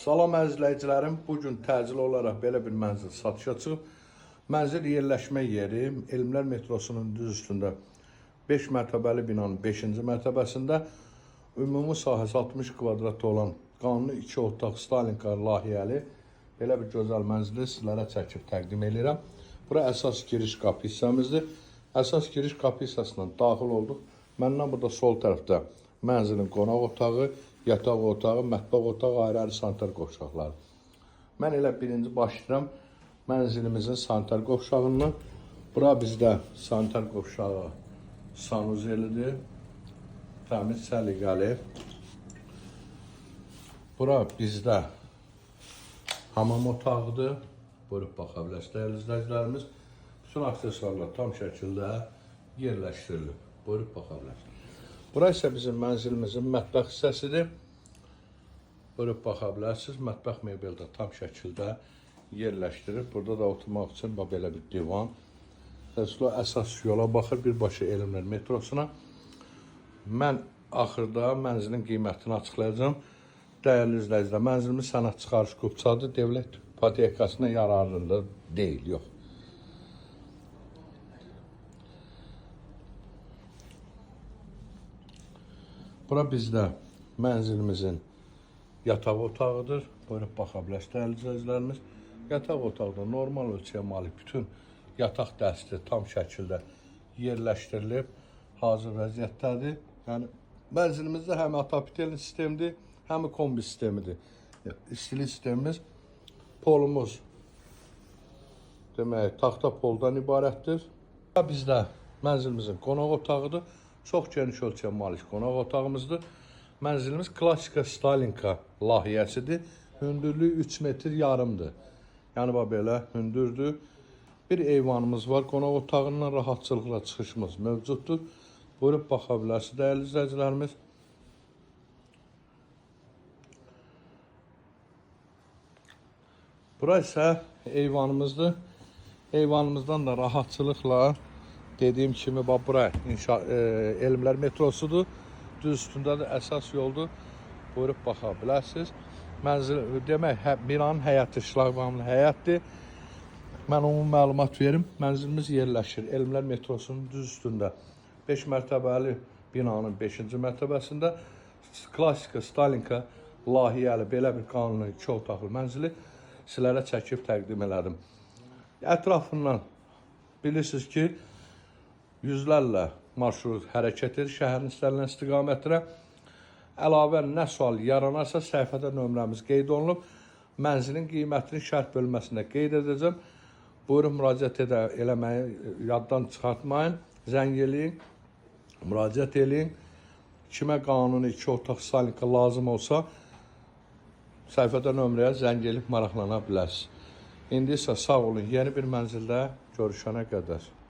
Salam əzizləyicilərim, bugün təcil olaraq belə bir mənzil satışa çıxıb. Mənzil yerləşmə yeri Elmlər metrosunun düz üstündə 5 mərtəbəli binanın 5-ci mərtəbəsində ümumi sahəsi 60 kvadrat olan qanuni 2 otaq Stalinka layihəli belə bir gözəl mənzili sizlərə çəkib təqdim edirəm. Bura əsas giriş qapı hissəmizdir. Əsas giriş qapı hissəsindən daxil olduq. Məndən burada sol tərəfdə mənzilin qonaq otağı, yataq otağı, mətbəx otağı, ayrı-ayrı sanitar qovşaqları. Mən elə birinci başlayıram mənzilimizin sanitar qovşağından. Bura bizdə sanitar qovşağı sanuzelidir. Təmiz, səliqəli. Bura bizdə hamam otağıdır. Buyurub baxa bilərsiniz dəyərli izləyicilərimiz. Bütün aksesuarlar tam şəkildə yerləşdirilib. Buyurub baxa bilərsiniz. Bura isə bizim mənzilimizin mətbəx hissəsidir. Buyurub baxa bilərsiniz. Mətbəx mebeli də tam şəkildə yerləşdirir. Burada da oturmaq üçün belə bir divan. Təsvilo əsas yola baxır, birbaşa Elmlər metrosuna. Mən axırda mənzilin qiymətini açıqlayacağım. Dəyərli izləyicilər, mənzilimiz sənəd çıxarış qupçadır. Dövlət ipotekasına yararında deyil, yox. Bura bizdə mənzilimizin yataq otağıdır. Buyurub baxa bilərsiniz dəyərli izləyicilərimiz. Yataq otaqda normal ölçüyə malik bütün yataq dəsti tam şəkildə yerləşdirilib, hazır vəziyyətdədir. Yəni mənzilimizdə həm atapitelin sistemidir, həm kombi sistemidir. İstilik sistemimiz, polumuz demək taxta poldan ibarətdir. Bizdə mənzilimizin qonaq otağıdır. Çox geniş ölçüyə malik qonaq otağımızdır. Mənzilimiz klassika Stalinka layihəsidir. Hündürlüyü 3 metr yarımdır. Yəni belə hündürdür. Bir eyvanımız var. Qonaq otağından rahatçılıqla çıxışımız mövcuddur. Buyurub baxa bilərsiniz dəyərli izləyicilərimiz. Bura isə eyvanımızdır. Eyvanımızdan da rahatçılıqla dediyim kimi bura Elmlər metrosudur. Düz üstündə də əsas yoldur. Buyurub baxa bilərsiniz. Mənzil demək binanın həyəti şlaqbamlı həyətdir. Mən onun məlumat verim. Mənzilimiz yerləşir Elmlər metrosunun düz üstündə 5 mərtəbəli binanın 5-ci mərtəbəsində klassika Stalinka layihəli belə bir qanuni 2 otaqlı mənzili sizlərə çəkib təqdim elədim. Ətrafından bilirsiniz ki, yüzlərlə marşrut hərəkət edir şəhərin istənilən istiqamətinə. Əlavə nə sual yaranarsa səhifədə nömrəmiz qeyd olunub. Mənzilin qiymətini şərh bölməsində qeyd edəcəm. Buyurun müraciət eləməyi yaddan çıxartmayın. Zəng eləyin, müraciət eləyin. Kimə qanuni 2 otaq Stalinka lazım olsa səhifədə nömrəyə zəng elib maraqlana bilərsiniz. İndi isə sağ olun, yeni bir mənzildə görüşənə qədər.